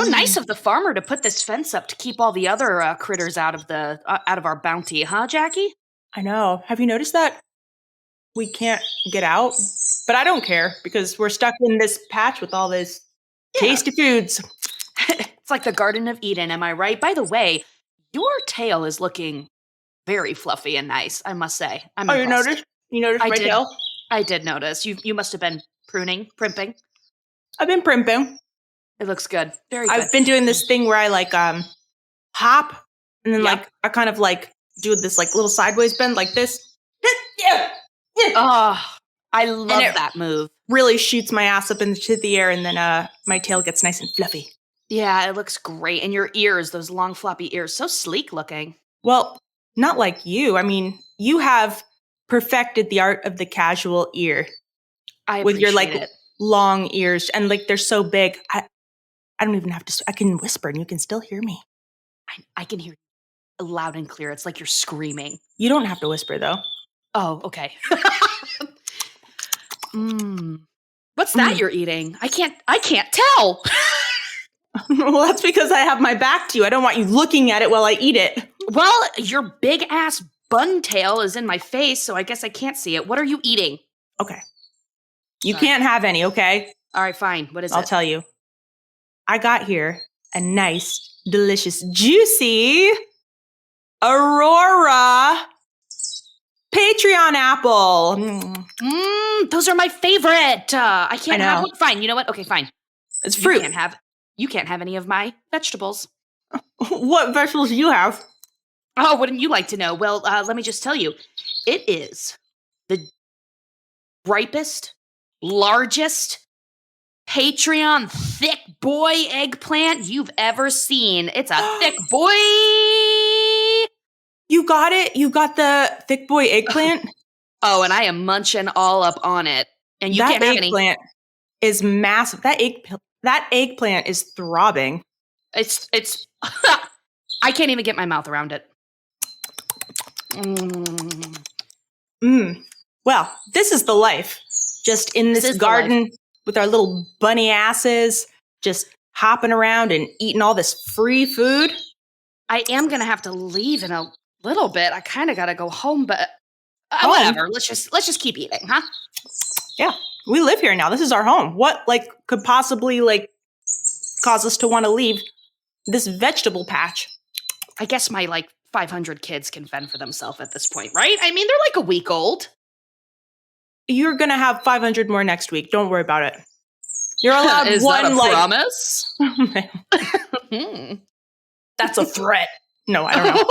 So nice of the farmer to put this fence up to keep all the other critters out of our bounty, huh, Jackie? I know. Have you noticed that we can't get out? But I don't care because we're stuck in this patch with all this tasty foods. It's like the Garden of Eden, am I right? By the way, your tail is looking very fluffy and nice, I must say. I'm impressed. You noticed? You noticed my tail? I did notice. You must have been primping. I've been primping. It looks good. Very good. I've been doing this thing where I like hop and then like I kind of like do this like little sideways bend like this. Oh, I love that move. Really shoots my ass up into the air and then my tail gets nice and fluffy. Yeah, it looks great. And your ears, those long floppy ears, so sleek looking. Well, not like you. I mean, you have perfected the art of the casual ear. I appreciate with your like it. long ears and like they're so big. I don't even have to. I can whisper and you can still hear me. I can hear you loud and clear. It's like you're screaming. You don't have to whisper though. Oh, okay. What's that you're eating? I can't tell. Well, that's because I have my back to you. I don't want you looking at it while I eat it. Well, your big ass bun tail is in my face, so I guess I can't see it. What are you eating? Okay. You can't have any, okay? All right, fine. What is it? I'll tell you. I got here a nice, delicious, juicy Aurora Patreon apple. Those are my favorite. I can't have one. Fine. You know what? Okay, fine. It's fruit. You can't have any of my vegetables. What vegetables do you have? Oh, wouldn't you like to know? Well, let me just tell you. It is the ripest, largest Patreon thick boy eggplant you've ever seen. It's a thick boy. You got it? You got the thick boy eggplant? Oh, and I am munching all up on it. And you can't have any. That eggplant is massive. That eggplant is throbbing. It's I can't even get my mouth around it. Well, this is the life. Just in this garden with our little bunny asses, just hopping around and eating all this free food. I am going to have to leave in a little bit. I kind of got to go home, but whatever. Let's just keep eating, huh? Yeah. We live here now. This is our home. What could possibly cause us to want to leave this vegetable patch? I guess my 500 kids can fend for themselves at this point, right? I mean, they're a week old. You're going to have 500 more next week. Don't worry about it. You're allowed Is one that a promise? That's a threat. No, I don't know.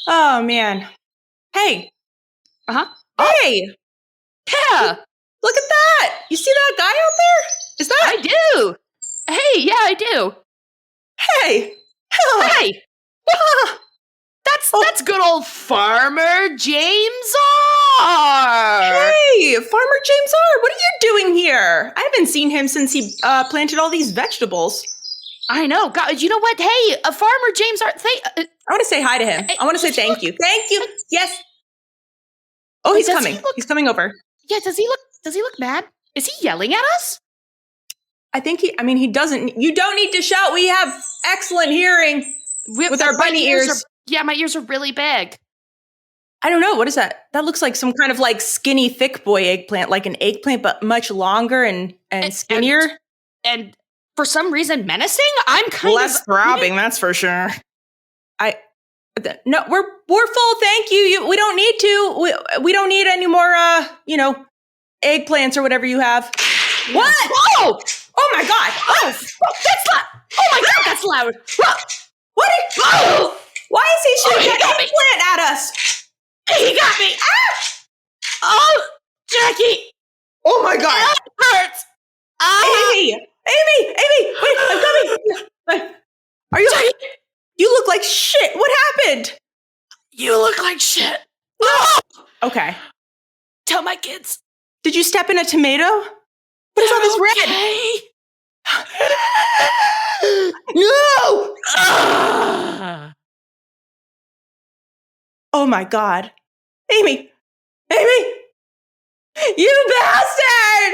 Oh, man. Hey. Uh-huh. Hey. Yeah. Look at that. You see that guy out there? Is that? I do. Hey, yeah, I do. Hey. Hey. That's good old Farmer James R. Hey, Farmer James R. What are you doing here? I haven't seen him since he planted all these vegetables. I know. God, you know what? Hey, Farmer James R. I want to say hi to him. I want to say thank you. Thank you. Yes. Oh, he's coming. He's coming over. Yeah. Does he look mad? Is he yelling at us? I think he doesn't. You don't need to shout. We have excellent hearing with our bunny ears. My ears are really big. I don't know. What is that? That looks like some kind of skinny, thick boy eggplant, like an eggplant, but much longer and skinnier. And for some reason, menacing? I'm kind less throbbing, that's for sure. No, we're full. Thank you. We don't need to. We don't need any more, eggplants or whatever you have. What? Whoa! Oh my God! Oh, that's loud! Oh my God, that's loud! What? Why is he shooting an eggplant at us? He got me! Ah! Oh, Jackie! Oh my God! That hurts! Amy! Wait, I'm coming! Are you? Jackie! You look like shit. What happened? You look like shit. Oh! Okay. Tell my kids. Did you step in a tomato? What is all this red? No! Oh my God. Amy! You bastard!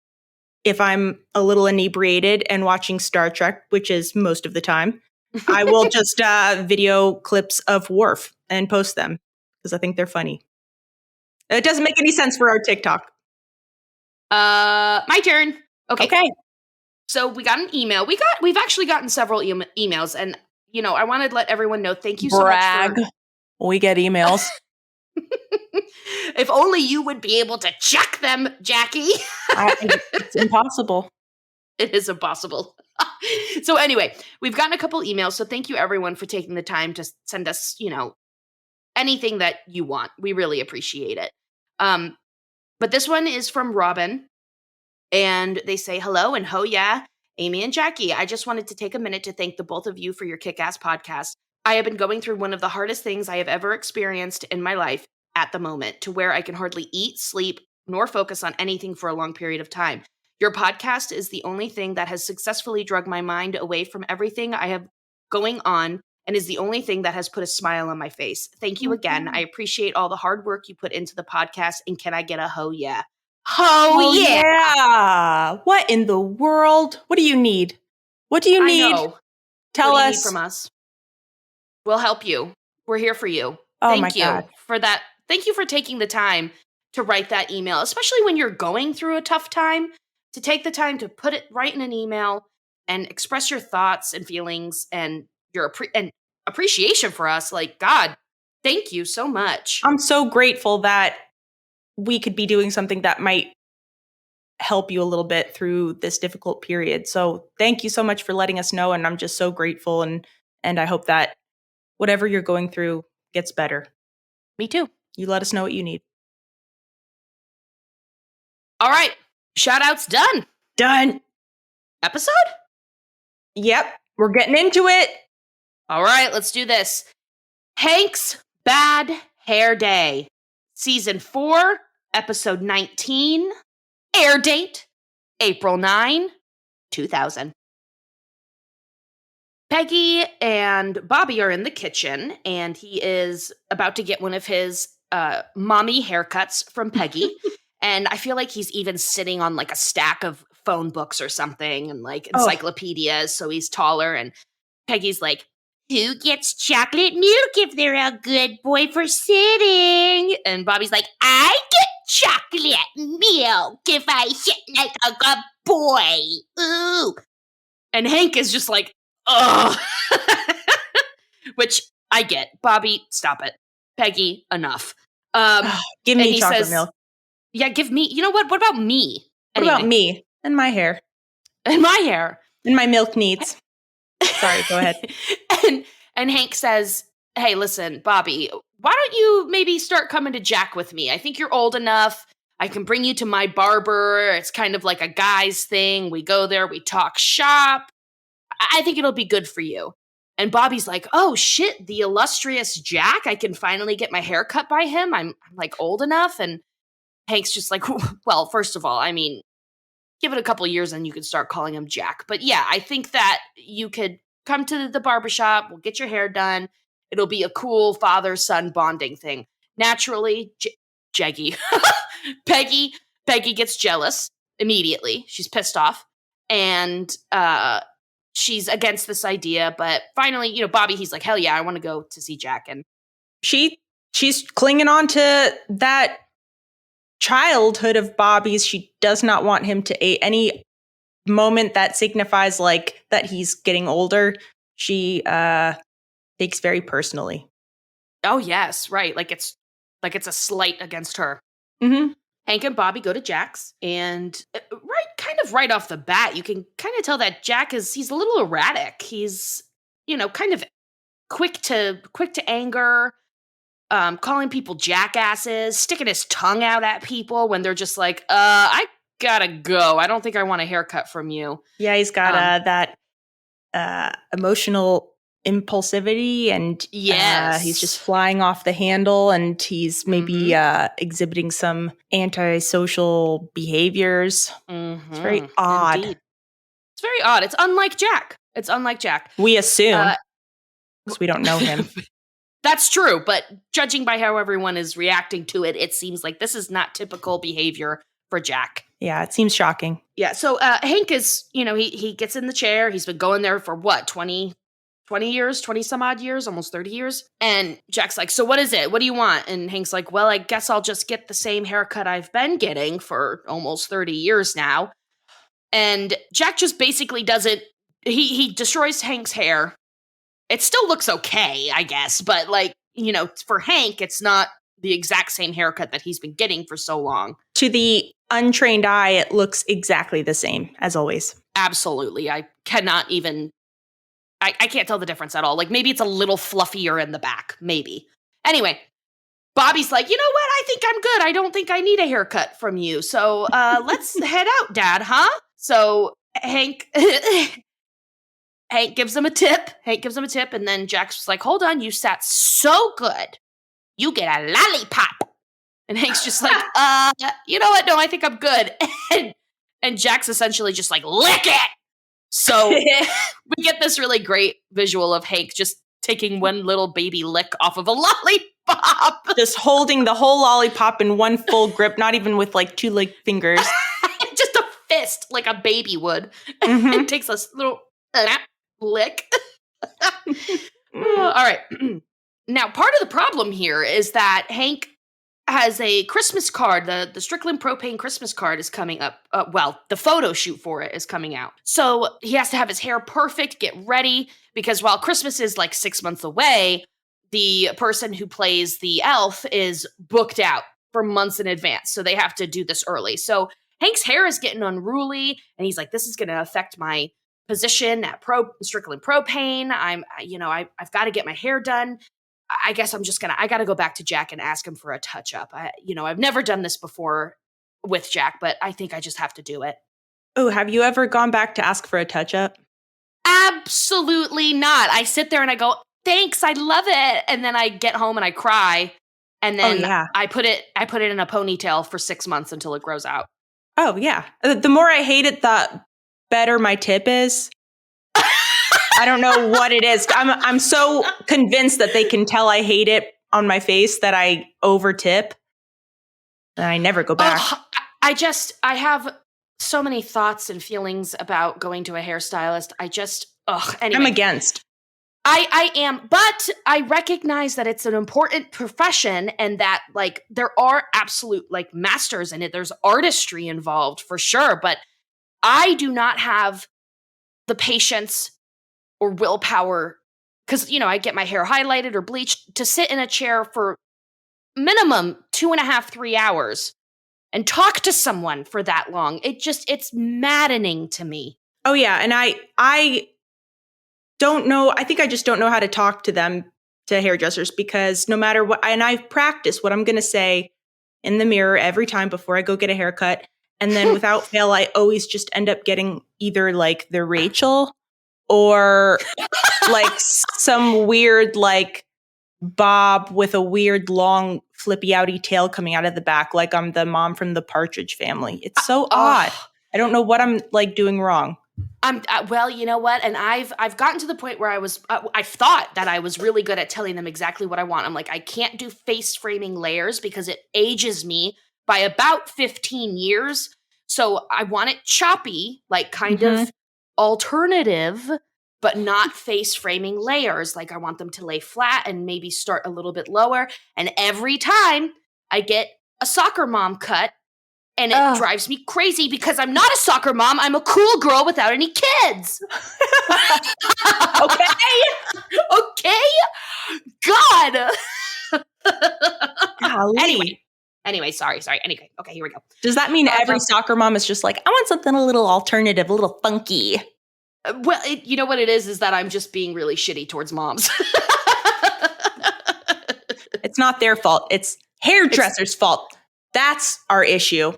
if I'm a little inebriated and watching Star Trek, which is most of the time, I will just video clips of Worf and post them because I think they're funny. It doesn't make any sense for our TikTok. My turn. Okay. So we got an email. We've actually gotten several emails, and I wanted to let everyone know. Thank you so much. We get emails. If only you would be able to check them, Jackie. It's impossible. It is impossible. So anyway, we've gotten a couple emails. So thank you everyone for taking the time to send us, anything that you want. We really appreciate it. But this one is from Robin. And they say, hello and ho yeah, Amy and Jackie. I just wanted to take a minute to thank the both of you for your kick-ass podcast. I have been going through one of the hardest things I have ever experienced in my life at the moment, to where I can hardly eat, sleep, nor focus on anything for a long period of time. Your podcast is the only thing that has successfully drugged my mind away from everything I have going on, and is the only thing that has put a smile on my face. Thank you again. I appreciate all the hard work you put into the podcast, and can I get a ho yeah? Oh, yeah. What in the world? What do you need? What do you need? Tell what do us. You need from us. We'll help you. We're here for you. Oh, Thank you for that. Thank you for taking the time to write that email, especially when you're going through a tough time, to take the time to put it right in an email and express your thoughts and feelings and your appreciation for us. Like, God, thank you so much. I'm so grateful that we could be doing something that might help you a little bit through this difficult period. So thank you so much for letting us know. And I'm just so grateful. And I hope that whatever you're going through gets better. Me too. You let us know what you need. All right. Shout outs done. Done. Episode? Yep. We're getting into it. All right. Let's do this. Hank's Bad Hair Day. Season 4, Episode 19. Air date, April 9, 2000. Peggy and Bobby are in the kitchen, and he is about to get one of his mommy haircuts from Peggy. And I feel like he's even sitting on like a stack of phone books or something and like encyclopedias, so he's taller. And Peggy's like, who gets chocolate milk if they're a good boy for sitting? And Bobby's like, I get chocolate milk if I sit like a good boy. Ooh. And Hank is just like, ugh. Which I get. Bobby, stop it. Peggy, enough. Give me chocolate milk. Yeah, give me. You know what? What about me? What about me? And my hair. And my hair. And my milk needs. Sorry, go ahead. And Hank says, hey, listen, Bobby, why don't you maybe start coming to Jack with me? I think you're old enough. I can bring you to my barber. It's kind of like a guy's thing. We go there, we talk shop. I think it'll be good for you. And Bobby's like, oh, shit, the illustrious Jack. I can finally get my hair cut by him. I'm like old enough. And Hank's just like, well, first of all, I mean, give it a couple years and you can start calling him Jack. But yeah, I think that you could come to the barbershop. We'll get your hair done. It'll be a cool father-son bonding thing. Naturally, Peggy gets jealous immediately. She's pissed off. And she's against this idea. But finally, Bobby, he's like, hell yeah, I want to go to see Jack. And she's clinging on to that childhood of Bobby's. She does not want him to any moment that signifies like that he's getting older. She takes very personally. Oh yes, right. Like it's a slight against her. Mm-hmm. Hank and Bobby go to Jack's, and right off the bat, you can kind of tell that Jack he's a little erratic. He's kind of quick to anger. Calling people jackasses, sticking his tongue out at people when they're just like, I gotta go. I don't think I want a haircut from you. Yeah, he's got that emotional impulsivity, and yes, he's just flying off the handle, and he's maybe exhibiting some antisocial behaviors. Mm-hmm. It's very odd. Indeed. It's very odd. It's unlike Jack. We assume, because we don't know him. That's true, but judging by how everyone is reacting to it, it seems like this is not typical behavior for Jack. Yeah, it seems shocking. Yeah. So Hank is, he gets in the chair. He's been going there for what, 20 years, 20 some odd years, almost 30 years. And Jack's like, so what is it? What do you want? And Hank's like, well, I guess I'll just get the same haircut I've been getting for almost 30 years now. And Jack just basically doesn't, he destroys Hank's hair. It still looks okay, I guess. But like, for Hank, it's not the exact same haircut that he's been getting for so long. To the untrained eye, it looks exactly the same as always. Absolutely. I cannot even, I can't tell the difference at all. Like maybe it's a little fluffier in the back, maybe. Anyway, Bobby's like, you know what? I think I'm good. I don't think I need a haircut from you. So let's head out, Dad, huh? So Hank gives him a tip. And then Jack's just like, hold on, you sat so good. You get a lollipop. And Hank's just like, you know what? No, I think I'm good. And Jack's essentially just like, lick it. So we get this really great visual of Hank just taking one little baby lick off of a lollipop. Just holding the whole lollipop in one full grip, not even with like two fingers. Just a fist, like a baby would. Mm-hmm. And takes a little lick. All right. Now, part of the problem here is that Hank has a Christmas card. The Strickland Propane Christmas card is coming up. The photo shoot for it is coming out. So he has to have his hair perfect, get ready, because while Christmas is like 6 months away, the person who plays the elf is booked out for months in advance. So they have to do this early. So Hank's hair is getting unruly, and he's like, this is going to affect my position at Strickland Propane. I've got to get my hair done. I guess I got to go back to Jack and ask him for a touch up. I've never done this before with Jack, but I think I just have to do it. Oh, have you ever gone back to ask for a touch up? Absolutely not. I sit there and I go, thanks, I love it. And then I get home and I cry. And then I put it in a ponytail for 6 months until it grows out. Oh, yeah. The more I hate it, the better my tip is. I don't know what it is. I'm so convinced that they can tell I hate it on my face that I over tip. And I never go back. I have so many thoughts and feelings about going to a hairstylist. Anyway. I'm against. I am, but I recognize that it's an important profession and that like there are absolute like masters in it. There's artistry involved for sure, but I do not have the patience or willpower because, I get my hair highlighted or bleached to sit in a chair for minimum 2.5, 3 hours and talk to someone for that long. It's maddening to me. Oh yeah. And I don't know. I think I just don't know how to talk to them, to hairdressers, because no matter what, and I've practiced what I'm going to say in the mirror every time before I go get a haircut. And then without fail, I always just end up getting either like the Rachel or like some weird like bob with a weird long flippy outy tail coming out of the back. Like I'm the mom from the Partridge Family. It's so odd. I don't know what I'm like doing wrong. Well, you know what? And I've gotten to the point where I thought that I was really good at telling them exactly what I want. I'm like, I can't do face framing layers because it ages me by about 15 years. So I want it choppy, like kind of alternative, but not face framing layers. Like I want them to lay flat and maybe start a little bit lower. And every time I get a soccer mom cut, and it drives me crazy because I'm not a soccer mom. I'm a cool girl without any kids. Okay. God. Anyway, sorry. Anyway, okay, here we go. Does that mean every soccer mom is just like, I want something a little alternative, a little funky? Well, you know what it is that I'm just being really shitty towards moms. It's not their fault. It's hairdressers' fault. That's our issue.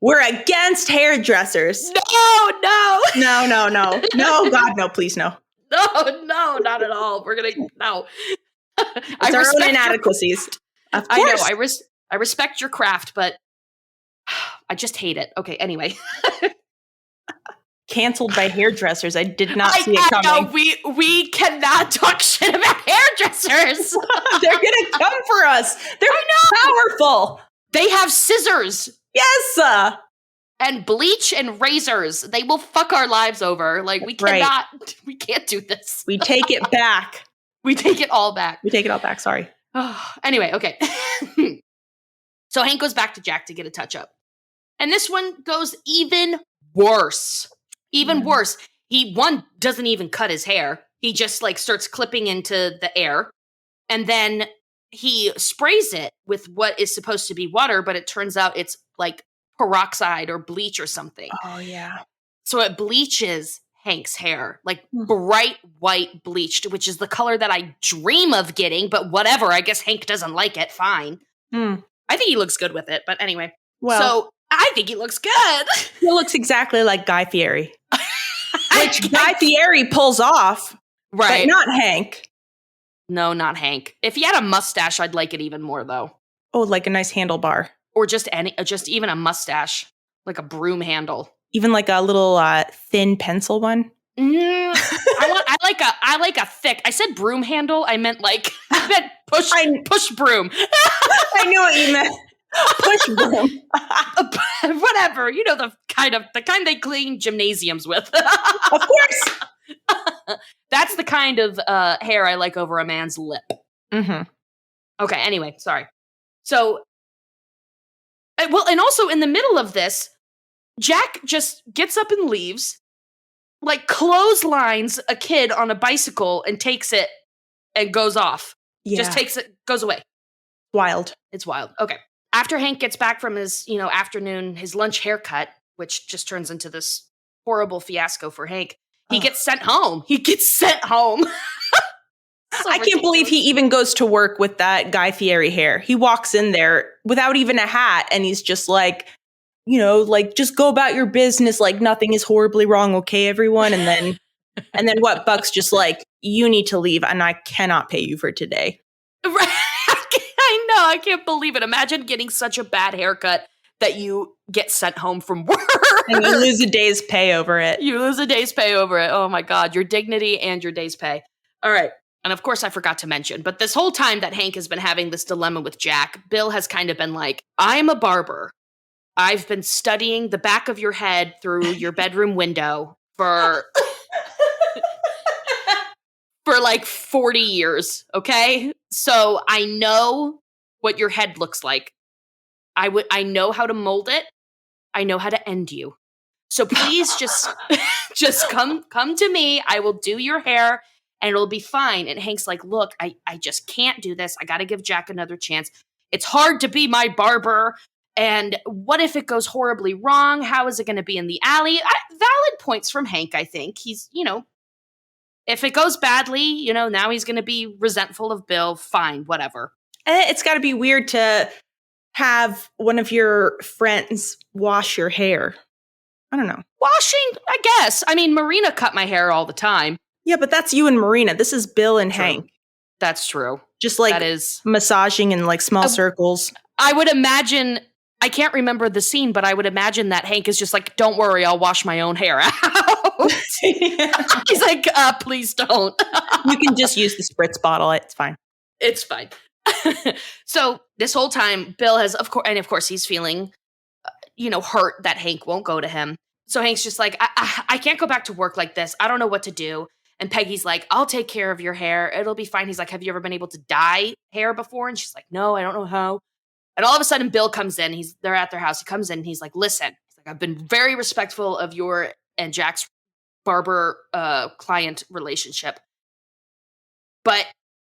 We're against hairdressers. No. No, God, no, please, no. No, not at all. We're going to, no. It's our own inadequacies. Of course. I know. I respect your craft, but I just hate it. Okay, anyway. Canceled by hairdressers. I did not see it coming. No, we cannot talk shit about hairdressers. They're going to come for us. They're powerful. They have scissors. Yes. And bleach and razors. They will fuck our lives over. Like, we Right. we can't do this. We take it back. We take it all back. We take it all back. Sorry. Anyway, okay. So Hank goes back to Jack to get a touch up. And this one goes even worse. Even worse. He, doesn't even cut his hair. He just, like, starts clipping into the air. And then he sprays it with what is supposed to be water, but it turns out it's, like, peroxide or bleach or something. Oh, yeah. So it bleaches Hank's hair, like bright white bleached, which is the color that I dream of getting, but whatever. I guess Hank doesn't like it. Fine. I think he looks good with it, but anyway. Well, so I think he looks good. He looks exactly like Guy Fieri. Which Guy Fieri pulls off, right? But not Hank. No, not Hank. If he had a mustache, I'd like it even more, though. Oh, like a nice handlebar. Or just even a mustache, like a broom handle. Even like a little thin pencil one. I like a thick. I said broom handle. I meant push broom. I knew what you meant. Push broom. Whatever. You know, the kind they clean gymnasiums with. Of course. That's the kind of hair I like over a man's lip. Mm-hmm. Okay, anyway, sorry. So, well, and also in the middle of this, Jack just gets up and leaves, like clotheslines a kid on a bicycle and takes it and goes off. Yeah. Just takes it, goes away. Wild. It's wild. Okay. After Hank gets back from his, his lunch haircut, which just turns into this horrible fiasco for Hank, he gets sent home. I can't believe he even goes to work with that Guy Fieri hair. He walks in there without even a hat and he's just like, just go about your business like nothing is horribly wrong, okay, everyone? And then what? Buck's just like, you need to leave and I cannot pay you for today. Right. I know. I can't believe it. Imagine getting such a bad haircut that you get sent home from work. And you lose a day's pay over it. Oh my God. Your dignity and your day's pay. All right. And of course, I forgot to mention, but this whole time that Hank has been having this dilemma with Jack, Bill has kind of been like, I'm a barber. I've been studying the back of your head through your bedroom window for like 40 years, okay? So I know what your head looks like. I know how to mold it. I know how to end you. So please just come to me. I will do your hair and it'll be fine. And Hank's like, look, I just can't do this. I got to give Jack another chance. It's hard to be my barber. And what if it goes horribly wrong? How is it going to be in the alley? Valid points from Hank, I think. He's, if it goes badly, now he's going to be resentful of Bill. Fine, whatever. It's got to be weird to have one of your friends wash your hair. I don't know. Washing, I guess. I mean, Marina cut my hair all the time. Yeah, but that's you and Marina. This is Bill and True. Hank. That's true. Just like that is massaging in like small circles. I would imagine, I can't remember the scene, but I would imagine that Hank is just like, don't worry, I'll wash my own hair out. He's like, please don't. You can just use the spritz bottle. It's fine. It's fine. So this whole time, Bill has, of course, he's feeling, hurt that Hank won't go to him. So Hank's just like, I can't go back to work like this. I don't know what to do. And Peggy's like, I'll take care of your hair. It'll be fine. He's like, have you ever been able to dye hair before? And she's like, no, I don't know how. And all of a sudden, Bill comes in. They're at their house. He comes in and he's like, listen, I've been very respectful of your and Jack's barber client relationship. But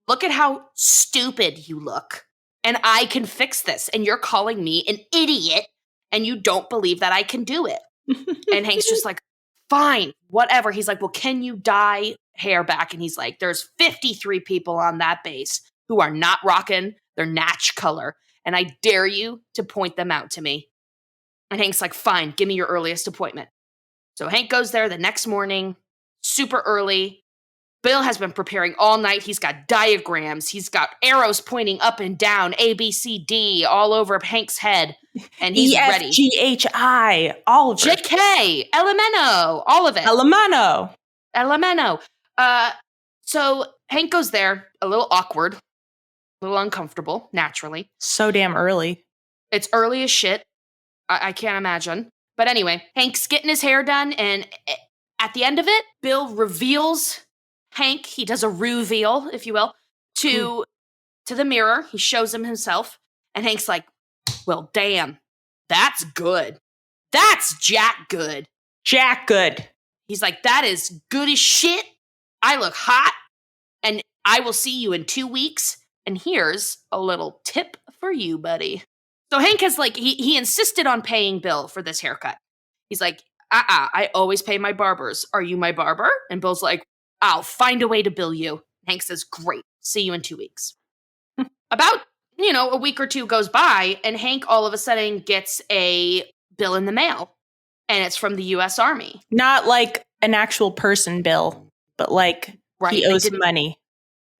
look at how stupid you look. And I can fix this. And you're calling me an idiot. And you don't believe that I can do it. And Hank's just like, fine, whatever. He's like, well, can you dye hair back? And he's like, there's 53 people on that base who are not rocking their natch color. And I dare you to point them out to me. And Hank's like, fine, give me your earliest appointment. So Hank goes there the next morning, super early. Bill has been preparing all night. He's got diagrams. He's got arrows pointing up and down, A, B, C, D, all over Hank's head. And he's ready. E-F-G-H-I, all of it. J-K, Elemento, all of it. Elemento. So Hank goes there, a little awkward, a little uncomfortable, naturally. So damn early. It's early as shit. I can't imagine. But anyway, Hank's getting his hair done, and at the end of it, Bill reveals Hank. He does a reveal, if you will, to the mirror. He shows him himself, and Hank's like, well, damn, that's good. That's Jack good. Jack good. He's like, that is good as shit. I look hot, and I will see you in 2 weeks. And here's a little tip for you, buddy. So Hank has he insisted on paying Bill for this haircut. He's like, I always pay my barbers. Are you my barber? And Bill's like, I'll find a way to bill you. Hank says, great. See you in 2 weeks. About, a week or two goes by, and Hank all of a sudden gets a bill in the mail. And it's from the U.S. Army. Not like an actual person bill, but like he owes money.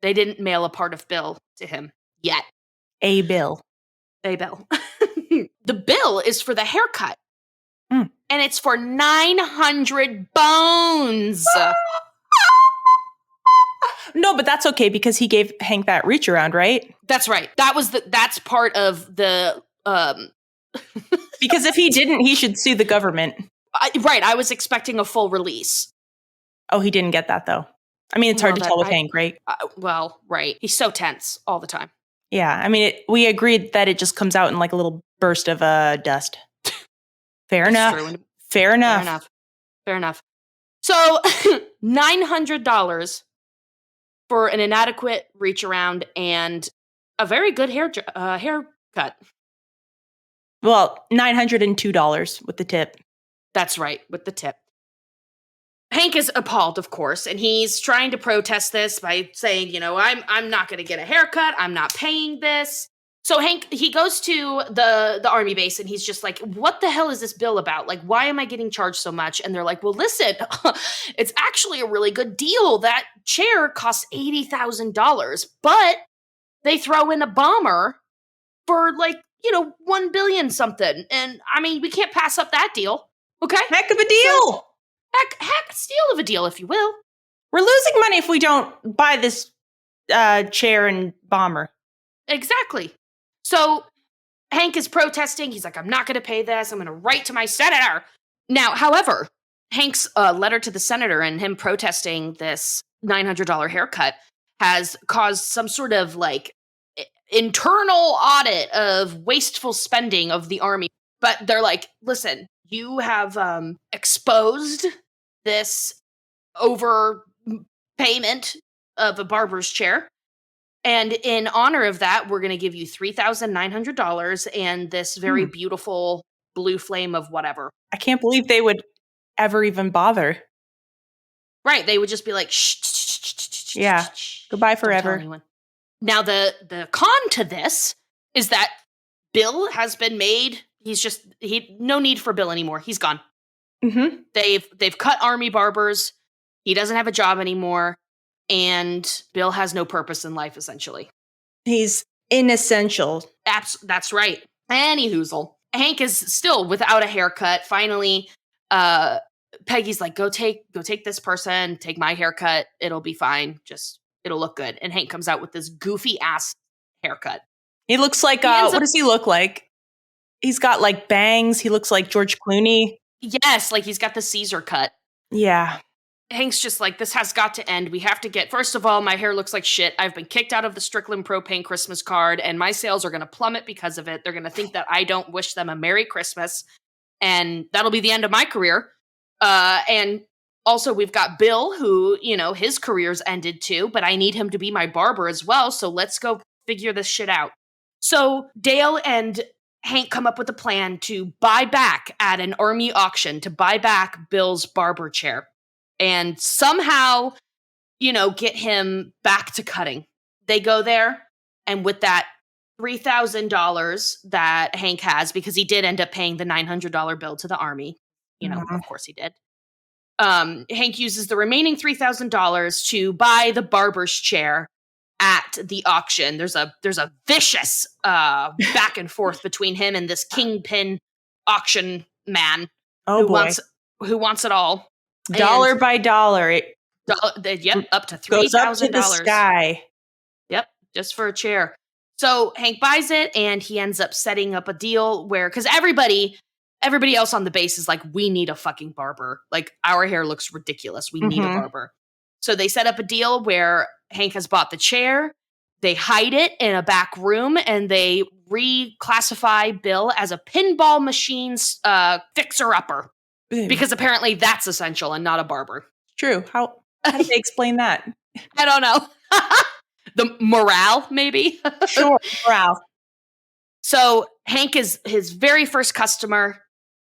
They didn't mail a part of Bill to him yet. A bill. A bill. The bill is for the haircut. Mm. And it's for 900 bones. No, but that's okay because he gave Hank that reach around, right? That's right. That's part of the because if he didn't, he should sue the government. Right. I was expecting a full release. Oh, he didn't get that though. I mean, it's hard to tell with Hank, right? Well, right. He's so tense all the time. Yeah. I mean, we agreed that it just comes out in like a little burst of dust. Fair enough. Fair enough. Fair enough. So $900 for an inadequate reach around and a very good haircut. Well, $902 with the tip. That's right, with the tip. Hank is appalled, of course, and he's trying to protest this by saying, I'm not going to get a haircut. I'm not paying this. So Hank, he goes to the army base and he's just like, what the hell is this bill about? Like, why am I getting charged so much? And they're like, well, listen, it's actually a really good deal. That chair costs $80,000, but they throw in a bomber for 1 billion something. And I mean, we can't pass up that deal. Okay. Heck of a deal. So, heck, steal of a deal, if you will. We're losing money if we don't buy this chair and bomber. Exactly. So Hank is protesting. He's like, I'm not going to pay this. I'm going to write to my senator. Now, however, Hank's letter to the senator and him protesting this $900 haircut has caused some sort of internal audit of wasteful spending of the army. But they're like, listen, you have exposed this overpayment of a barber's chair. And in honor of that, we're going to give you $3,900 and this very beautiful blue flame of whatever. I can't believe they would ever even bother. Right. They would just be like, shh. Yeah. Goodbye forever. Now, the con to this is that Bill has been made. No need for Bill anymore. He's gone. Mm-hmm. They've cut army barbers. He doesn't have a job anymore. And Bill has no purpose in life, essentially. He's inessential. That's right. Any hoozle. Hank is still without a haircut. Finally, Peggy's like, go take this person, take my haircut. It'll be fine. It'll look good. And Hank comes out with this goofy ass haircut. He looks like, what does he look like? He's got bangs. He looks like George Clooney. Yes, he's got the Caesar cut. Yeah. Hank's just like, this has got to end. We have to first of all, my hair looks like shit. I've been kicked out of the Strickland Propane Christmas card, and my sales are going to plummet because of it. They're going to think that I don't wish them a Merry Christmas, and that'll be the end of my career. And also, we've got Bill, who, his career's ended too, but I need him to be my barber as well, so let's go figure this shit out. So Dale and Hank come up with a plan to buy back at an army auction, to buy back Bill's barber chair. And somehow, get him back to cutting. They go there, and with that $3,000 that Hank has, because he did end up paying the $900 bill to the army, of course he did. Hank uses the remaining $3,000 to buy the barber's chair at the auction. There's a vicious back and forth between him and this kingpin auction man who wants it all. Dollar by dollar. Up to $3,000. Goes up to the sky. Yep, just for a chair. So Hank buys it, and he ends up setting up a deal because everybody everybody else on the base is like, we need a fucking barber. Like, our hair looks ridiculous. We need a Mhm. barber. So they set up a deal where Hank has bought the chair. They hide it in a back room, and they reclassify Bill as a pinball machine's fixer-upper. Because apparently that's essential and not a barber. True. How did they explain that? I don't know. The morale, maybe? Sure. Ralph. So Hank is his very first customer,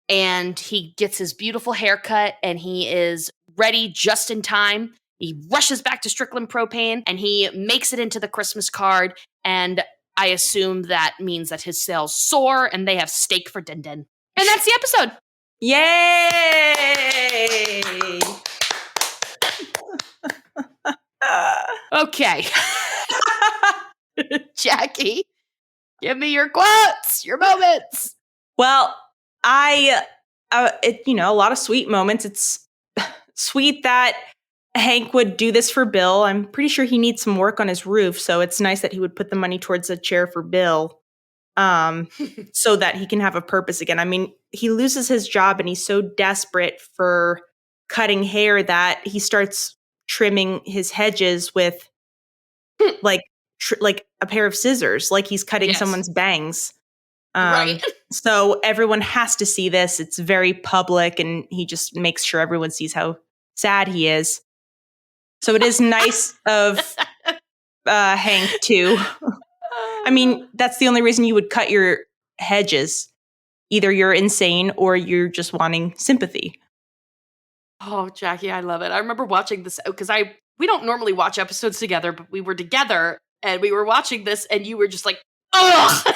and he gets his beautiful haircut, and he is ready just in time. He rushes back to Strickland Propane, and he makes it into the Christmas card, and I assume that means that his sales soar, and they have steak for Din Din. And that's the episode. Yay! Okay. Jackie, give me your quotes, your moments. Well, a lot of sweet moments. It's sweet that Hank would do this for Bill. I'm pretty sure he needs some work on his roof, so it's nice that he would put the money towards a chair for Bill, so that he can have a purpose again. I mean, he loses his job and he's so desperate for cutting hair that he starts trimming his hedges with like a pair of scissors, like he's cutting Yes. someone's bangs. Right. So everyone has to see this. It's very public, and he just makes sure everyone sees how sad he is. So it is nice of Hank too. I mean, that's the only reason you would cut your hedges. Either you're insane or you're just wanting sympathy. Oh, Jackie, I love it. I remember watching this because we don't normally watch episodes together, but we were together and we were watching this, and you were just like, ugh.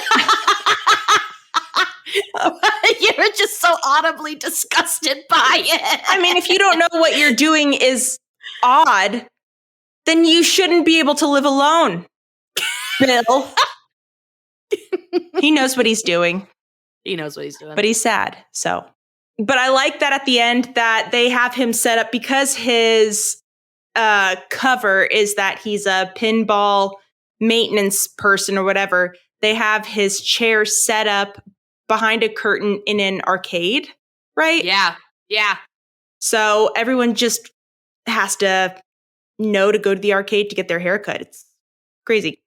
You were just so audibly disgusted by it. I mean, if you don't know what you're doing is odd, then you shouldn't be able to live alone, Bill. He knows what he's doing, He knows what he's doing. but he's sad. So, but I like that at the end that they have him set up because his cover is that he's a pinball maintenance person or whatever. They have his chair set up behind a curtain in an arcade, right? Yeah. So everyone just has to know to go to the arcade to get their haircut. It's crazy.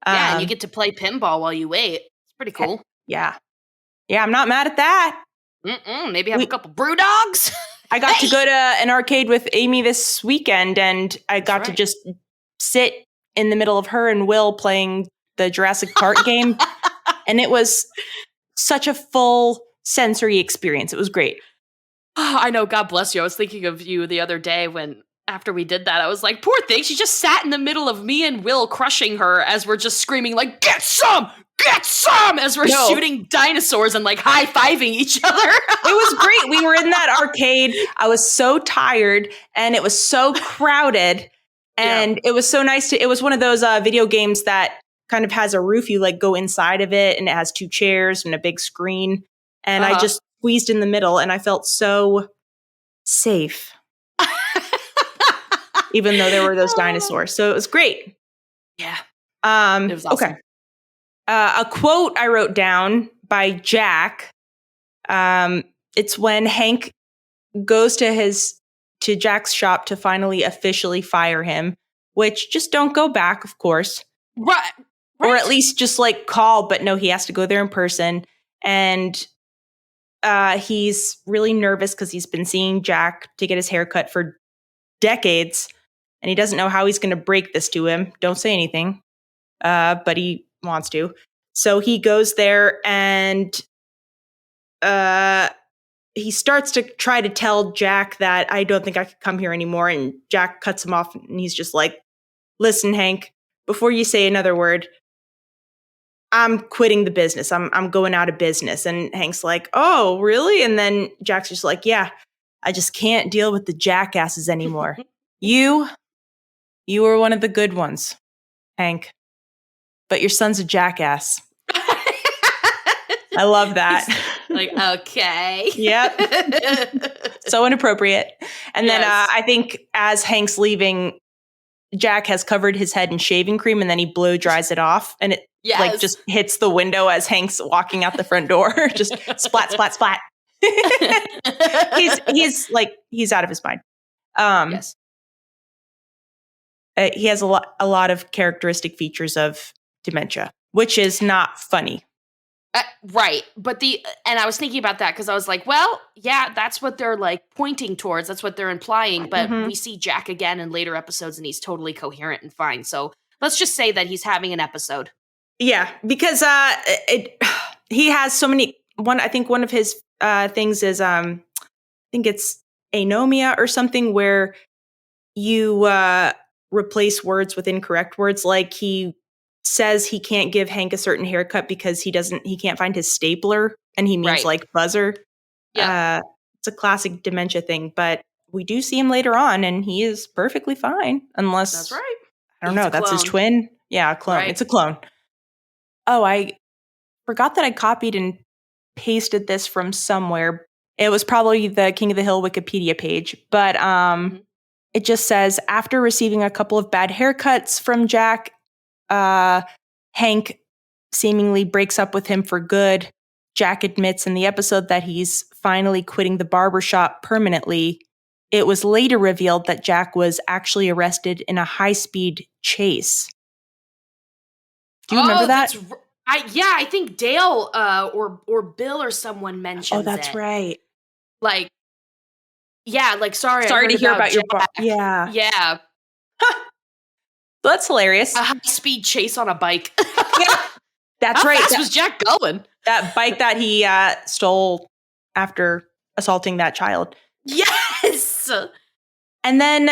Yeah, and you get to play pinball while you wait. It's pretty cool. Yeah. Yeah, I'm not mad at that. Maybe have a couple brew dogs. I got to go to an arcade with Amy this weekend, and I got to right. just sit in the middle of her and Will playing the Jurassic Park game. And it was such a full sensory experience. It was great. I know, God bless you. I was thinking of you the other day when, after we did that, I was like, poor thing, she just sat in the middle of me and Will crushing her as we're just screaming like, get some, as we're shooting dinosaurs and like high-fiving each other. It was great. We were in that arcade. I was so tired and it was so crowded. And it was so nice it was one of those video games that kind of has a roof. You like go inside of it, and it has two chairs and a big screen. And I just squeezed in the middle, and I felt so safe. Even though there were those dinosaurs. So it was great. Yeah. It was awesome. Okay. A quote I wrote down by Jack. It's when Hank goes to Jack's shop to finally officially fire him, which just don't go back, of course. Right. Or at least just like call, but no, he has to go there in person. And he's really nervous because he's been seeing Jack to get his hair cut for decades. And he doesn't know how he's going to break this to him. Don't say anything. But he wants to. So he goes there and he starts to try to tell Jack that I don't think I could come here anymore. And Jack cuts him off and he's just like, listen, Hank, before you say another word, I'm quitting the business. I'm going out of business. And Hank's like, oh, really? And then Jack's just like, yeah, I just can't deal with the jackasses anymore. You were one of the good ones, Hank. But your son's a jackass. I love that. Like, okay. Yep. So inappropriate. And then Yes. I think as Hank's leaving, Jack has covered his head in shaving cream and then he blow dries it off. And it like just hits the window as Hank's walking out the front door. Just splat, splat, splat. he's out of his mind. Yes. He has a lot of characteristic features of dementia, which is not funny. Right. But and I was thinking about that because I was like, well, yeah, that's what they're like pointing towards. That's what they're implying. But Mhm. we see Jack again in later episodes and he's totally coherent and fine. So let's just say that he's having an episode. Yeah, because he has so many. I think one of his things is I think it's anomia or something where you replace words with incorrect words. Like he says he can't give Hank a certain haircut because he can't find his stapler, and he means Right. like buzzer. Yeah. It's a classic dementia thing, but we do see him later on, and he is perfectly fine, unless That's right. I don't He's know. a That's his clone. twin. Yeah, a clone. Right. It's a clone. Oh, I forgot that I copied and pasted this from somewhere. It was probably the King of the Hill Wikipedia page, but it just says, after receiving a couple of bad haircuts from Jack, Hank seemingly breaks up with him for good. Jack admits in the episode that he's finally quitting the barbershop permanently. It was later revealed that Jack was actually arrested in a high-speed chase. Do you remember that? I think Dale or Bill or someone mentioned Oh, that's right. Like, yeah, like sorry to hear about your yeah. Yeah. That's hilarious. A high-speed chase on a bike. Yeah, that's How right. fast was Jack going? That bike that he stole after assaulting that child. Yes. And then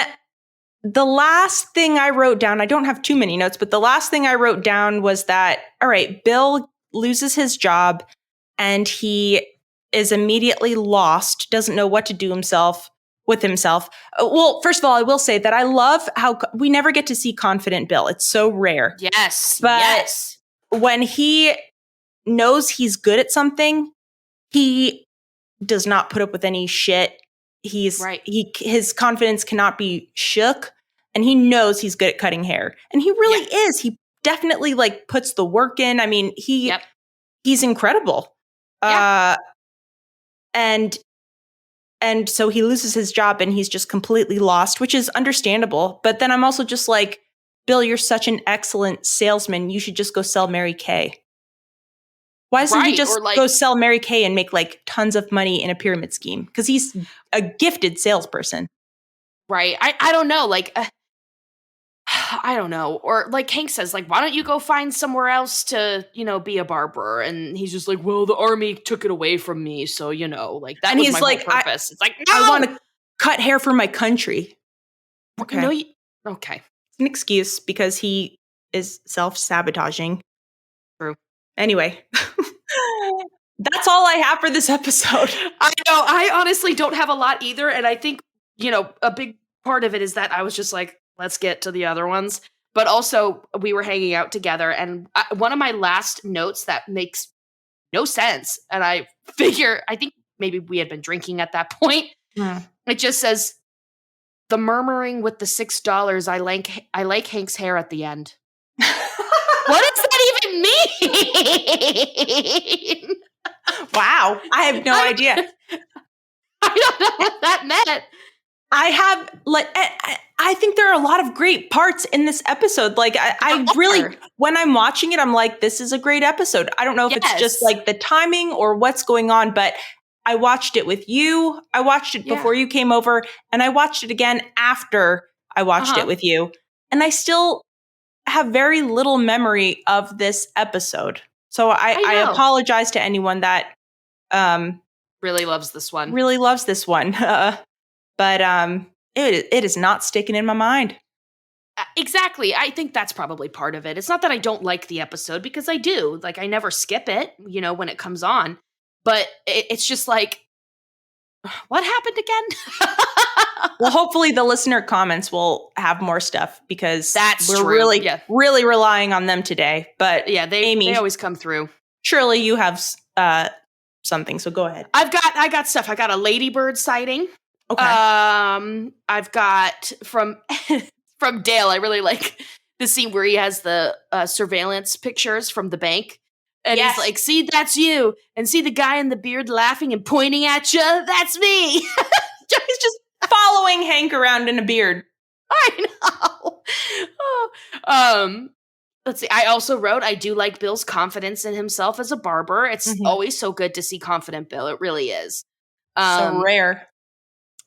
the last thing I wrote down, I don't have too many notes, but the last thing I wrote down was that, all right, Bill loses his job and he is immediately lost, doesn't know what to do with himself. Well, first of all, I will say that I love how we never get to see confident Bill. It's so rare. Yes. But yes. when he knows he's good at something, he does not put up with any shit. His confidence cannot be shook, and he knows he's good at cutting hair. And he really is. He definitely like puts the work in. I mean, he's incredible. Yeah. And so he loses his job and he's just completely lost, which is understandable. But then I'm also just like, Bill, you're such an excellent salesman. You should just go sell Mary Kay. Why doesn't he just go sell Mary Kay and make like tons of money in a pyramid scheme? Because he's a gifted salesperson. Right. I don't know. Like, I don't know. Or like Hank says, like, why don't you go find somewhere else to, be a barber? And he's just like, well, the army took it away from me. So, like that was my whole purpose. It's like, no! I want to cut hair for my country. Okay. No, okay. It's an excuse because he is self-sabotaging. True. Anyway, that's all I have for this episode. I know. I honestly don't have a lot either. And I think, a big part of it is that I was just like, let's get to the other ones. But also, we were hanging out together. And one of my last notes that makes no sense. And I think maybe we had been drinking at that point. It just says, the murmuring with the $6, I like Hank's hair at the end. What does that even mean? Wow. I have no idea. I don't know what that meant. I think there are a lot of great parts in this episode. Like I really, when I'm watching it, I'm like, this is a great episode. I don't know if it's just like the timing or what's going on, but I watched it with you. I watched it before you came over, and I watched it again after I watched it with you. And I still have very little memory of this episode. So I apologize to anyone that really loves this one. But it is not sticking in my mind. Exactly. I think that's probably part of it. It's not that I don't like the episode, because I do. Like, I never skip it, when it comes on. But it's just like, what happened again? Well, hopefully the listener comments will have more stuff, because we're true. really relying on them today. But yeah, they always come through. Surely you have something, so go ahead. I got stuff. I got a ladybird sighting. Okay. I've got from Dale. I really like the scene where he has the surveillance pictures from the bank And Yes. he's like, see, that's you. And see the guy in the beard laughing and pointing at you? That's me. He's just following Hank around in a beard. I know. Oh, let's see. I also wrote, I do like Bill's confidence in himself as a barber. It's Mhm. always so good to see confident Bill. It really is. So rare.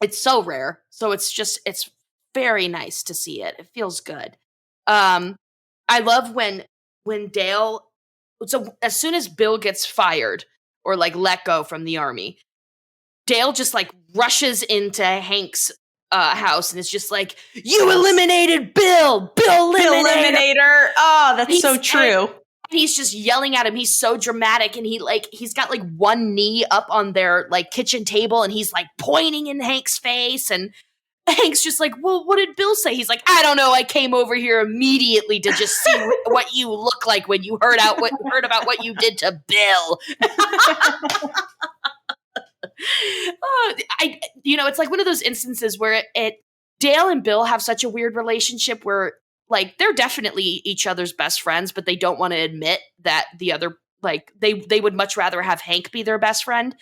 It's so rare. So it's very nice to see it. It feels good. I love when Dale, so as soon as Bill gets fired or like let go from the army, Dale just like rushes into Hank's house and is just like, you eliminated Bill! Bill eliminated! Eliminator. Oh, that's so He's- true. And he's just yelling at him. He's so dramatic, and he's got like one knee up on their like kitchen table, and he's like pointing in Hank's face, and Hank's just like, well, what did Bill say? He's like, I don't know. I came over here immediately to just see what you look like when you heard about what you did to Bill. It's like one of those instances where Dale and Bill have such a weird relationship where like they're definitely each other's best friends, but they don't want to admit that the other, like they would much rather have Hank be their best friend.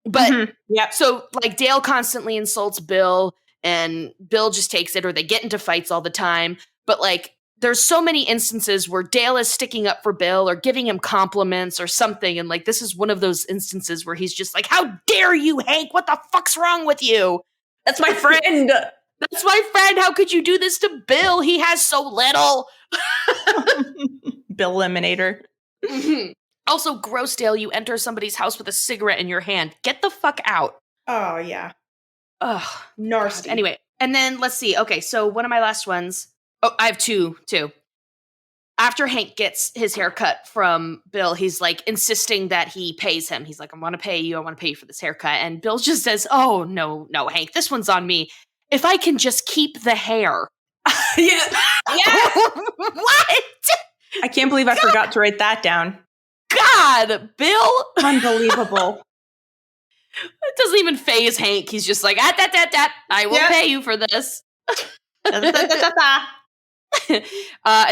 But Yep. so like Dale constantly insults Bill and Bill just takes it, or they get into fights all the time. But like there's so many instances where Dale is sticking up for Bill or giving him compliments or something. And like this is one of those instances where he's just like, how dare you, Hank? What the fuck's wrong with you? That's my friend. That's my friend. How could you do this to Bill? He has so little. Bill Eliminator. Mhm. Also, gross, Dale, you enter somebody's house with a cigarette in your hand. Get the fuck out. Oh, yeah. Ugh. Nasty. Anyway, and then let's see. Okay, so one of my last ones. Oh, I have two. After Hank gets his haircut from Bill, he's like insisting that he pays him. He's like, I want to pay you for this haircut. And Bill just says, oh, no, Hank, this one's on me. If I can just keep the hair. Yeah. What? I can't believe I forgot to write that down. God, Bill. Unbelievable. It doesn't even phase Hank. He's just like, I will pay you for this. And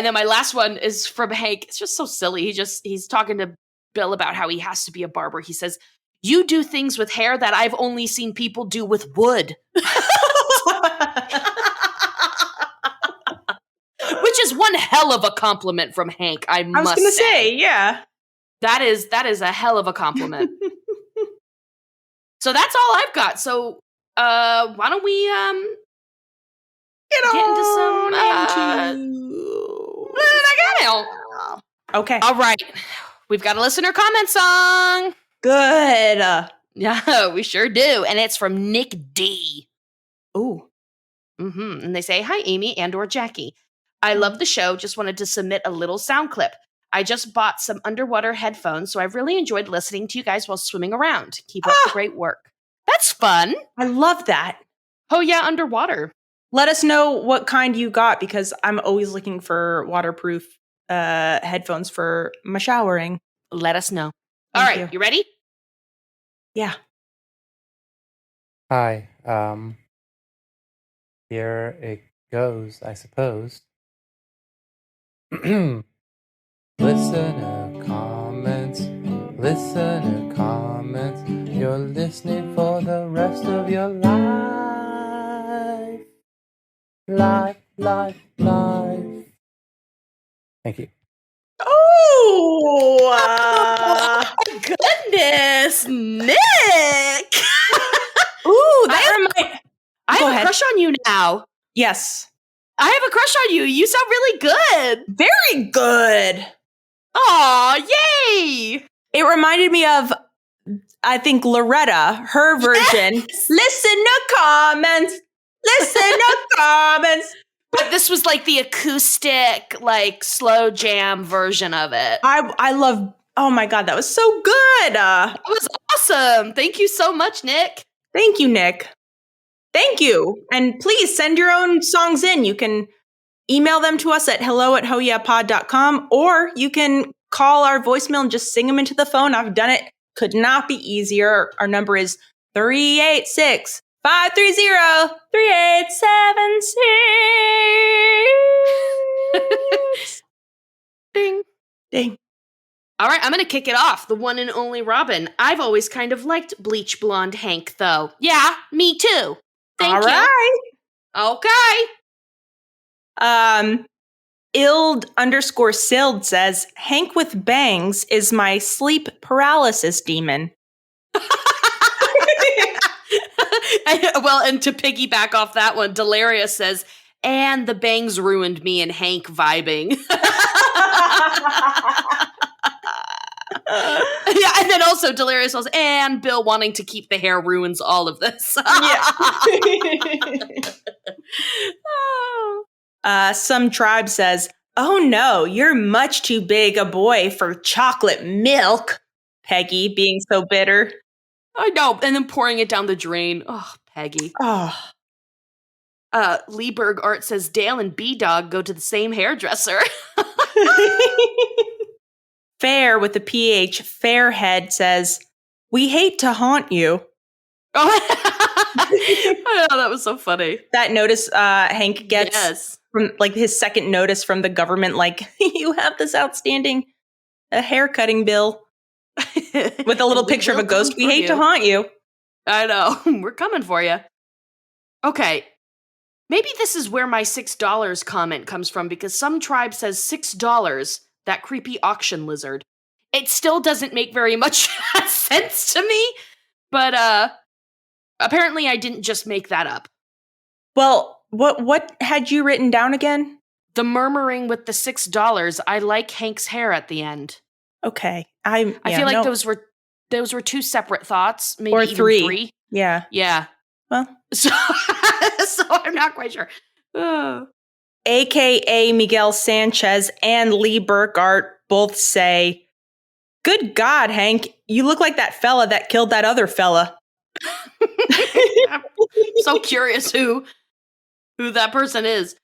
then my last one is from Hank. It's just so silly. He's talking to Bill about how he has to be a barber. He says, you do things with hair that I've only seen people do with wood. Which is one hell of a compliment from Hank, I was must going to say. say, yeah. That is a hell of a compliment. So that's all I've got. So why don't we get into some Okay. All right. We've got a listener comment song. Good. Yeah, we sure do. And it's from Nick D. Ooh. And they say, hi, Amy and or Jackie. I love the show. Just wanted to submit a little sound clip. I just bought some underwater headphones, so I've really enjoyed listening to you guys while swimming around. Keep up the great work. That's fun. I love that. Oh, yeah, underwater. Let us know what kind you got, because I'm always looking for waterproof headphones for my showering. Let us know. Thank All right, you ready? Yeah. Hi. Here it goes, I suppose. Listener comments. You're listening for the rest of your life. Life. Thank you. Oh, Goodness, Nick! ooh, I Go have ahead. a crush on you now. Yes. I have a crush on you. You sound really good. Very good. Aw, yay! It reminded me of, I think, Loretta, her version. Yes. Listen to comments. But this was like the acoustic, like slow jam version of it. I love, oh my God, that was so good. That was awesome. Thank you so much, Nick. Thank you, Nick. Thank you. And please send your own songs in. You can email them to us at hello@hoyeahpod.com, or you can call our voicemail and just sing them into the phone. I've done it. Could not be easier. Our number is 386-530-3876. Ding. Ding. All right, I'm going to kick it off. The one and only Robin. I've always kind of liked bleach blonde Hank, though. Yeah, me too. Thank All you. right. Okay. Ild_Sild says, Hank with bangs is my sleep paralysis demon. Well, and to piggyback off that one, Delaria says, and the bangs ruined me and Hank vibing. Yeah, and then also Delaria says, and Bill wanting to keep the hair ruins all of this. Some tribe says, oh no, you're much too big a boy for chocolate milk. Peggy being so bitter. I know, and then pouring it down the drain. Oh, Peggy. Oh. Lieberg Art says Dale and B-Dog go to the same hairdresser. Fair with the PH, Fairhead says, we hate to haunt you. Oh, that was so funny. That notice Hank gets Yes. from like his second notice from the government, like, you have this outstanding haircutting bill with a little picture of a ghost. We hate to haunt you. I know. We're coming for you. Okay. Maybe this is where my $6 comment comes from, because some tribe says $6, that creepy auction lizard. It still doesn't make very much sense to me, but apparently I didn't just make that up. Well, what had you written down again? The murmuring with the $6, I like Hank's hair at the end. Okay. I feel like those were two separate thoughts, maybe or even three. three. Yeah. Yeah. Well, So I'm not quite sure. AKA Miguel Sanchez and Lee Burkhart both say, good God, Hank, you look like that fella that killed that other fella. I'm so curious who that person is.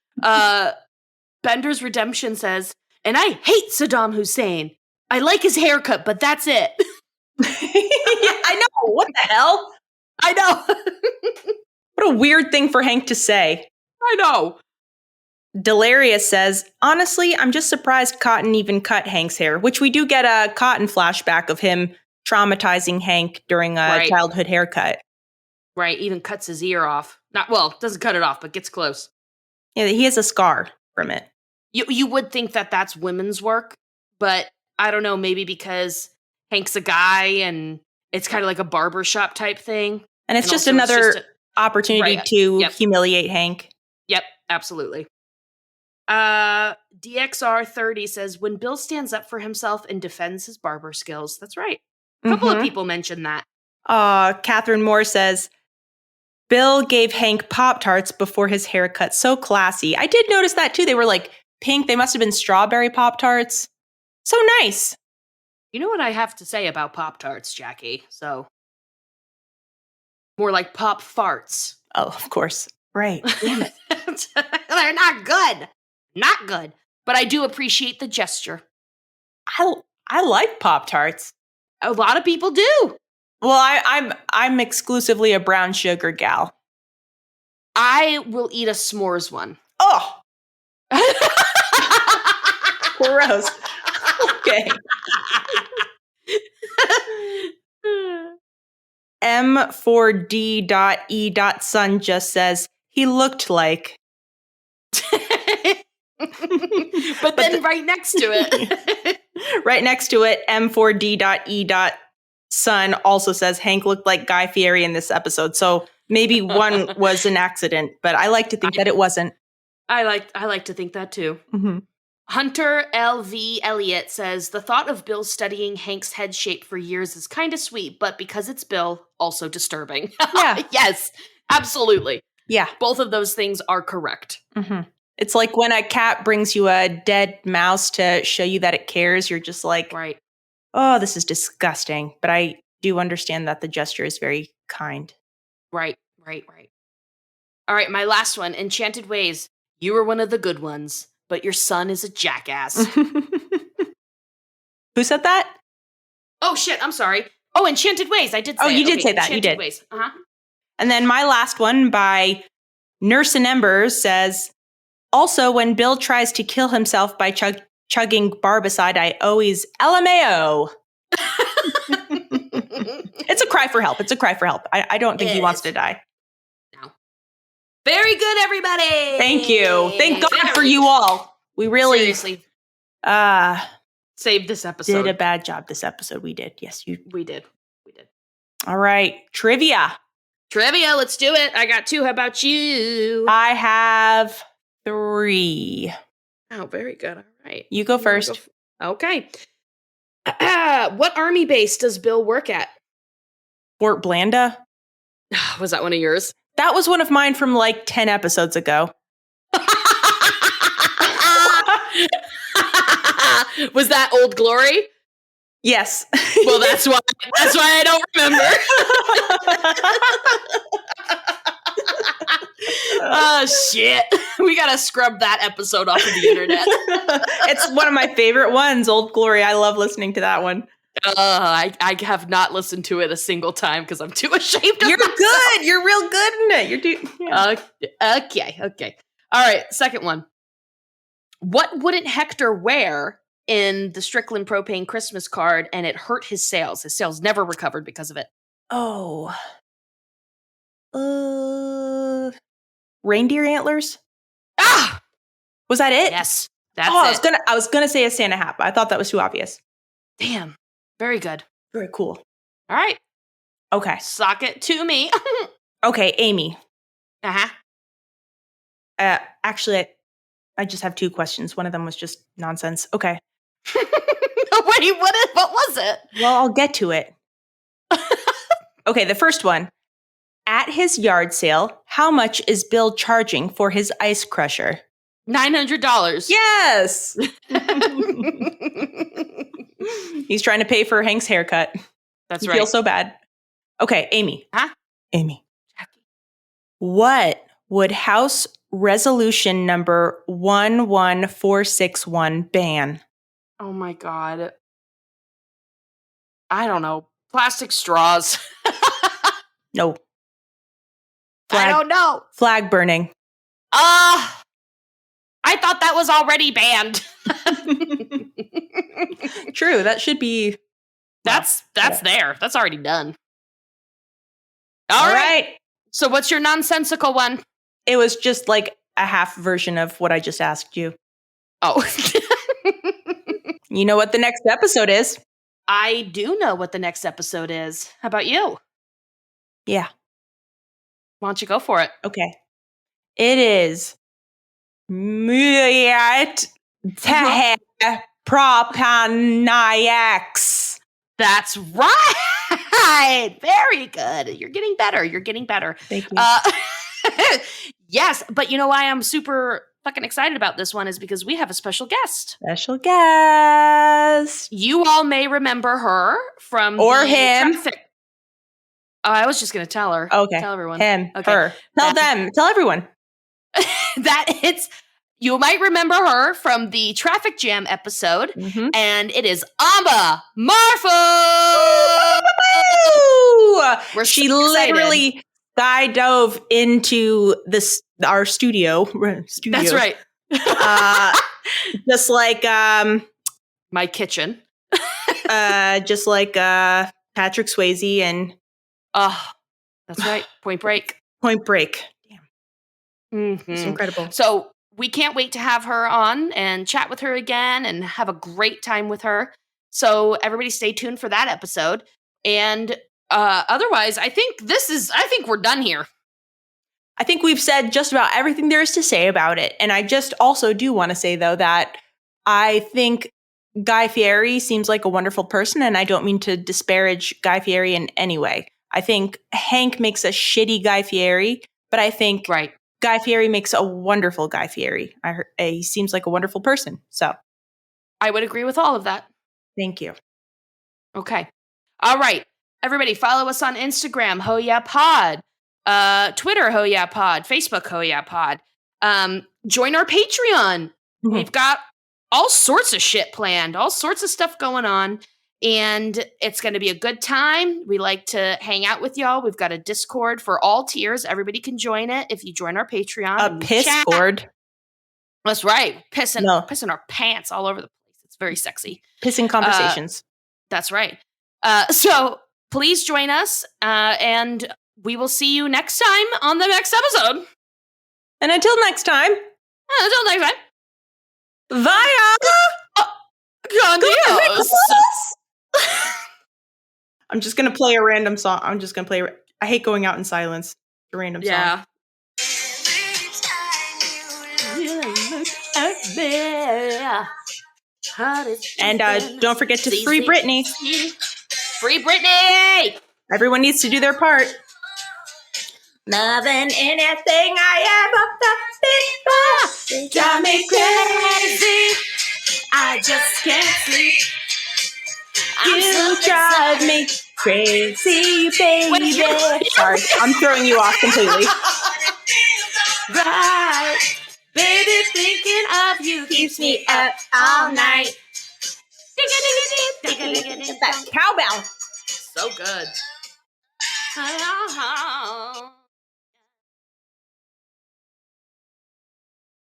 Bender's Redemption says, and I hate Saddam Hussein. I like his haircut, but that's it. I know. What the hell? I know. What a weird thing for Hank to say. I know. Delaria says, honestly, I'm just surprised Cotton even cut Hank's hair, which we do get a Cotton flashback of him traumatizing Hank during a childhood haircut. Right, even cuts his ear off. Doesn't cut it off, but gets close. Yeah, he has a scar from it. You would think that that's women's work, but I don't know, maybe because Hank's a guy and it's kind of like a barbershop type thing. And it's just another opportunity to humiliate Hank. Yep, absolutely. DXR30 says, when Bill stands up for himself and defends his barber skills. That's right. A couple of people mentioned that. Catherine Moore says, Bill gave Hank Pop-Tarts before his haircut. So classy. I did notice that too. They were like pink. They must have been strawberry Pop-Tarts. So nice. You know what I have to say about Pop-Tarts, Jackie? So, more like Pop Farts. Oh, of course. Right. Damn it. They're not good. Not good. But I do appreciate the gesture. I like Pop-Tarts. A lot of people do. Well, I'm exclusively a brown sugar gal. I will eat a s'mores one. Oh. Gross. Okay. M4D.E.Son just says, he looked like. But then right next to it. Right next to it, M4D.E.Son also says, Hank looked like Guy Fieri in this episode. So maybe one was an accident, but I like to think that it wasn't. I like to think that too. Mm-hmm. Hunter L.V. Elliott says, the thought of Bill studying Hank's head shape for years is kind of sweet, but because it's Bill, also disturbing. Yeah. Yes, absolutely. Yeah. Both of those things are correct. Mm-hmm. It's like when a cat brings you a dead mouse to show you that it cares, you're just like, right. Oh, this is disgusting. But I do understand that the gesture is very kind. Right. All right, my last one, Enchanted Ways. You were one of the good ones, but your son is a jackass. Who said that? Oh, shit, I'm sorry. Oh, Enchanted Ways, I did say you did say that, you did. Ways. Uh-huh. And then my last one by Nurse and Embers says, also, when Bill tries to kill himself by chugging Barbicide, I always LMAO. It's a cry for help. It's a cry for help. I don't think he wants to die. No. Very good, everybody. Thank you. Thank God Very for you all. We really seriously saved this episode. Did a bad job this episode. We did. Yes, you. We did. All right. Trivia. Let's do it. I got 2. How about you? I have 3. Oh, very good. All right. You go first. Okay. What army base does Bill work at? Fort Blanda. Was that one of yours? That was one of mine from like 10 episodes ago. Was that Old Glory? Yes. Well, that's why I don't remember. Oh, shit. We got to scrub that episode off of the internet. It's one of my favorite ones, Old Glory. I love listening to that one. I have not listened to it a single time because I'm too ashamed of You're myself. good. You're real good in it. Okay. All right, second one. What wouldn't Hector wear in the Strickland Propane Christmas card and it hurt his sales? His sales never recovered because of it. Oh. Reindeer antlers? Ah! Was that it? Yes. That's I it. was gonna say a Santa hat, but I thought that was too obvious. Damn. Very good. Very cool. All right. Okay. Sock it to me. Okay, Amy. Uh-huh. Actually, I just have 2 questions. One of them was just nonsense. Okay. Wait, what was it? Well, I'll get to it. Okay, the first one. At his yard sale, how much is Bill charging for his ice crusher? $900. Yes! He's trying to pay for Hank's haircut. That's He right. feels so bad. Okay, Amy. Huh? Amy. Jackie. What would House Resolution number 11461 ban? Oh my God. I don't know. Plastic straws. No. I don't know. Flag burning. I thought that was already banned. True, that should be. That's there. That's already done. All right. So what's your nonsensical one? It was just like a half version of what I just asked you. Oh. You know what the next episode is? I do know what the next episode is. How about you? Yeah. Why don't you go for it? Okay. It is Muyat Propanax. That's right. Very good. You're getting better. Thank you. Yes, but you know why I'm super fucking excited about this one is because we have a special guest. Special guest. You all may remember her from Or him. Traffic. I was just going to tell her. Okay. Tell everyone. Him. Okay. Her. Tell them. Tell everyone. You might remember her from the Traffic Jam episode, Mm-hmm. and it is Amba Marfa. We're She so excited. literally skydove into our studio. That's right. Just like My kitchen. just like Patrick Swayze and Oh, that's right. Point Break. Point Break. Damn, Mhm. it's incredible. So we can't wait to have her on and chat with her again and have a great time with her. So everybody stay tuned for that episode. And otherwise, I think we're done here. I think we've said just about everything there is to say about it. And I just also do want to say, though, that I think Guy Fieri seems like a wonderful person, and I don't mean to disparage Guy Fieri in any way. I think Hank makes a shitty Guy Fieri, but I think Right. Guy Fieri makes a wonderful Guy Fieri. He seems like a wonderful person. So I would agree with all of that. thank you. Okay. All right. Everybody follow us on Instagram, Ho Yeah Pod. Twitter, Ho Yeah Pod. Facebook, Ho Yeah Pod. Join our Patreon. Mhm. We've got all sorts of shit planned, all sorts of stuff going on, and it's going to be a good time. We like to hang out with y'all. We've got a Discord for all tiers. Everybody can join it if you join our Patreon. A and we chat. Pisscord. That's right. Pissing No. pissing our pants all over the place. It's very sexy. Pissing conversations. That's right. So please join us, and we will see you next time on the next episode. And until next time, Until next time. via. Adios. I'm just gonna play a random song. I hate going out in silence. A random song. Yeah. And don't forget to free Britney. Free Britney! Everyone needs to do their part. More than anything I ever felt before. Drive me crazy. I just can't sleep. You drive me crazy, baby. Wait, Sorry, I'm throwing you off completely. Right. Baby, thinking of you keeps me up all night. That cowbell. So good.